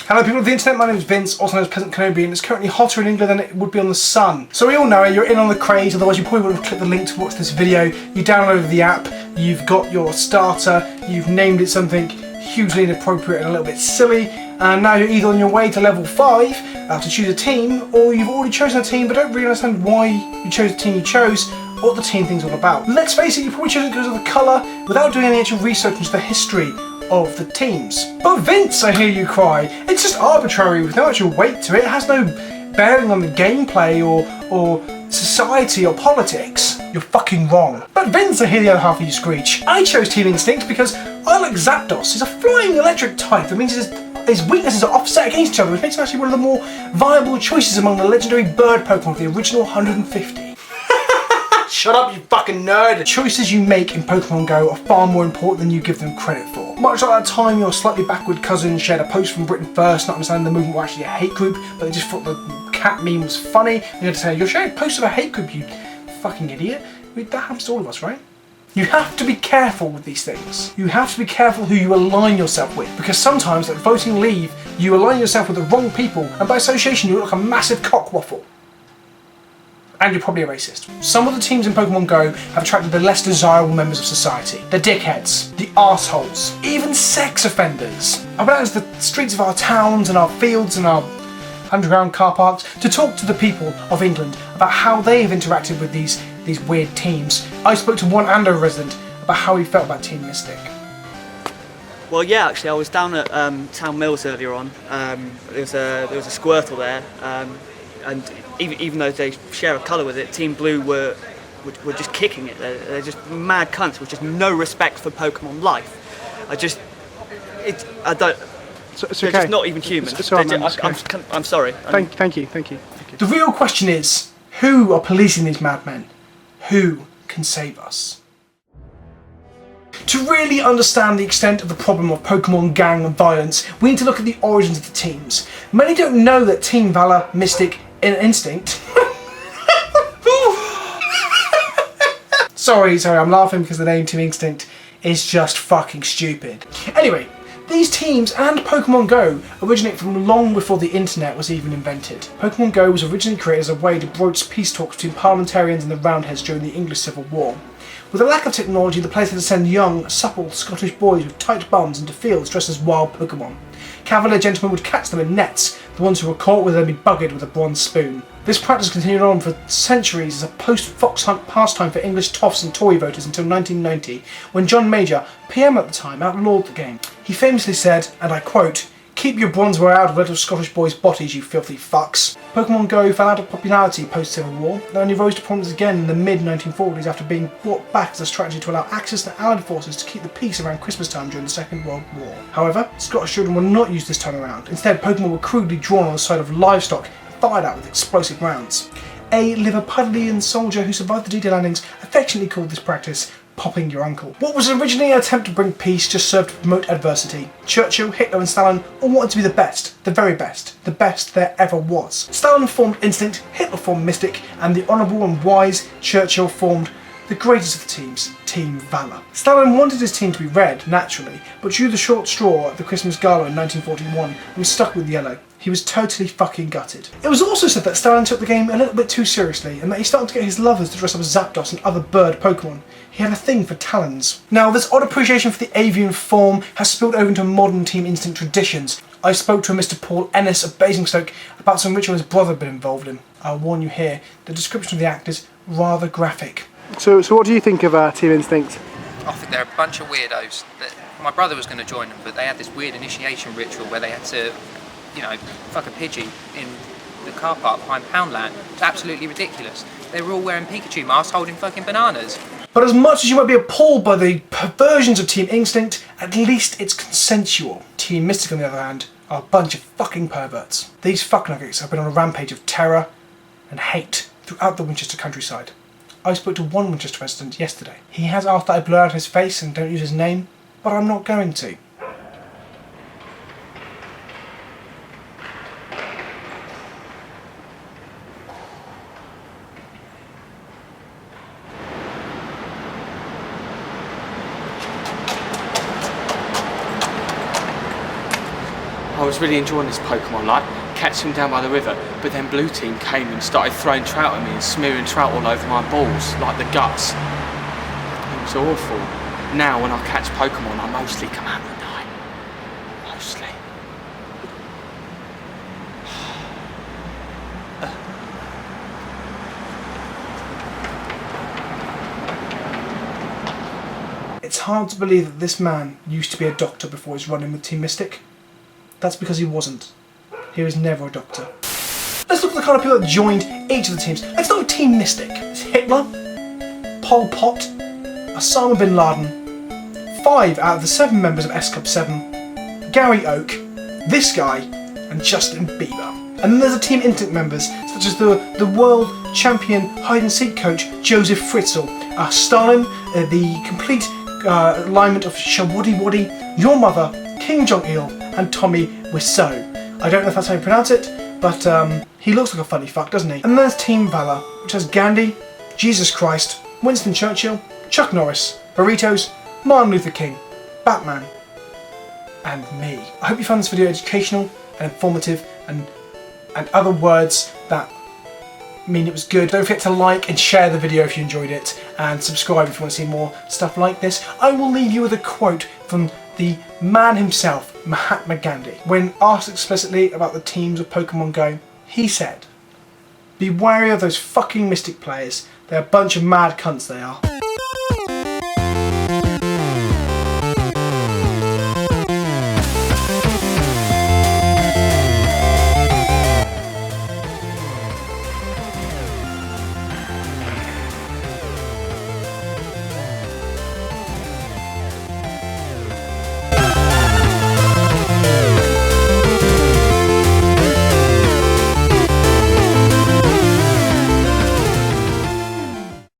Hello people of the internet, my name is Vince, also known as Peasant Kenobi, and it's currently hotter in England than it would be on the sun. So we all know it, you're in on the craze, otherwise you probably wouldn't have clicked the link to watch this video. You downloaded the app, you've got your starter, you've named it something hugely inappropriate and a little bit silly, and now you're either on your way to level 5 to choose a team, or you've already chosen a team but don't really understand why you chose the team you chose, or what the team thing's all about. Let's face it, you probably chose it because of the colour, without doing any actual research into the history of the teams. But Vince, I hear you cry, it's just arbitrary with no actual weight to it. It has no bearing on the gameplay or society or politics. You're fucking wrong. But Vince, I hear the other half of you screech. I chose Team Instinct because I like Zapdos. He's a flying electric type. That means his weaknesses are offset against each other, which makes him actually one of the more viable choices among the legendary bird Pokemon of the original 150. Shut up, you fucking nerd! The choices you make in Pokemon Go are far more important than you give them credit for. Much like that time your slightly backward cousin shared a post from Britain First, not understanding the movement were actually a hate group, but they just thought the cat meme was funny. You had to say, you're sharing posts of a hate group, you fucking idiot. I mean, that happens to all of us, right? You have to be careful with these things. You have to be careful who you align yourself with, because sometimes, like voting Leave, you align yourself with the wrong people, and by association you look like a massive cockwaffle. And you're probably a racist. Some of the teams in Pokemon Go have attracted the less desirable members of society. The dickheads, the arseholes, even sex offenders. I've been out into the streets of our towns and our fields and our underground car parks to talk to the people of England about how they have interacted with these weird teams. I spoke to one Andover resident about how he felt about Team Mystic. Well, yeah, actually, I was down at Town Mills earlier on. There was a Squirtle there, and even though they share a colour with it, Team Blue were just kicking it. They're just mad cunts with just no respect for Pokemon life. I don't. It's they're just not even human. I'm sorry. Thank you. The real question is, who are policing these madmen? Who can save us? To really understand the extent of the problem of Pokemon gang and violence, we need to look at the origins of the teams. Many don't know that Team Valor, Mystic, and Instinct... Sorry, I'm laughing because the name Team Instinct is just fucking stupid. Anyway, these teams and Pokemon Go originate from long before the internet was even invented. Pokemon Go was originally created as a way to broach peace talks between parliamentarians and the Roundheads during the English Civil War. With a lack of technology, the players had to send young, supple Scottish boys with tight bums into fields dressed as wild Pokemon. Cavalier gentlemen would catch them in nets. The ones who were caught would then be buggered with a bronze spoon. This practice continued on for centuries as a post-fox hunt pastime for English toffs and Tory voters until 1990, when John Major, PM at the time, outlawed the game. He famously said, and I quote, "Keep your bronzeware out of little Scottish boys' bodies, you filthy fucks." Pokemon Go fell out of popularity post-Civil War, and only rose to prominence again in the mid-1940s after being brought back as a strategy to allow access to Allied forces to keep the peace around Christmas time during the Second World War. However, Scottish children were not used this time around. Instead, Pokemon were crudely drawn on the side of livestock and fired at with explosive rounds. A Liverpudlian soldier who survived the D-Day landings affectionately called this practice popping your uncle. What was originally an attempt to bring peace just served to promote adversity. Churchill, Hitler and Stalin all wanted to be the best, the very best, the best there ever was. Stalin formed Instinct, Hitler formed Mystic, and the honourable and wise Churchill formed the greatest of the teams, Team Valor. Stalin wanted his team to be red, naturally, but drew the short straw at the Christmas Gala in 1941 and was stuck with yellow. He was totally fucking gutted. It was also said that Stalin took the game a little bit too seriously and that he started to get his lovers to dress up as Zapdos and other bird Pokemon. He had a thing for talons. Now, this odd appreciation for the avian form has spilled over into modern Team Instinct traditions. I spoke to a Mr. Paul Ennis of Basingstoke about some ritual his brother had been involved in. I'll warn you here, the description of the act is rather graphic. So what do you think of Team Instinct? I think they're a bunch of weirdos. My brother was going to join them, but they had this weird initiation ritual where they had to, fuck a Pidgey in the car park behind Poundland. It's absolutely ridiculous. They were all wearing Pikachu masks holding fucking bananas. But as much as you might be appalled by the perversions of Team Instinct, at least it's consensual. Team Mystic, on the other hand, are a bunch of fucking perverts. These fucknuggets have been on a rampage of terror and hate throughout the Winchester countryside. I spoke to one Winchester resident yesterday. He has asked that I blur out his face and don't use his name, but I'm not going to. was really enjoying this Pokemon, like catching him down by the river, but then blue team came and started throwing trout at me and smearing trout all over my balls, like the guts. It was awful. Now when I catch Pokemon, I mostly come out at night. Mostly. It's hard to believe that this man used to be a doctor before his run-in with Team Mystic. That's because he wasn't. He was never a doctor. Let's look at the kind of people that joined each of the teams. Let's start with Team Mystic. It's Hitler, Pol Pot, Osama Bin Laden, 5 out of the 7 members of S Club 7, Gary Oak, this guy, and Justin Bieber. And then there's the Team Instinct members, such as the world champion hide-and-seek coach Joseph Fritzl, Stalin, the complete alignment of Shawadi Wadi, Your Mother, King Jong-il, and Tommy Wiseau. I don't know if that's how you pronounce it, but he looks like a funny fuck, doesn't he? And then there's Team Valor, which has Gandhi, Jesus Christ, Winston Churchill, Chuck Norris, Burritos, Martin Luther King, Batman, and me. I hope you found this video educational and informative and other words that mean it was good. Don't forget to like and share the video if you enjoyed it, and subscribe if you want to see more stuff like this. I will leave you with a quote from the man himself, Mahatma Gandhi. When asked explicitly about the teams of Pokemon Go, he said, "Be wary of those fucking Mystic players. They're a bunch of mad cunts, they are."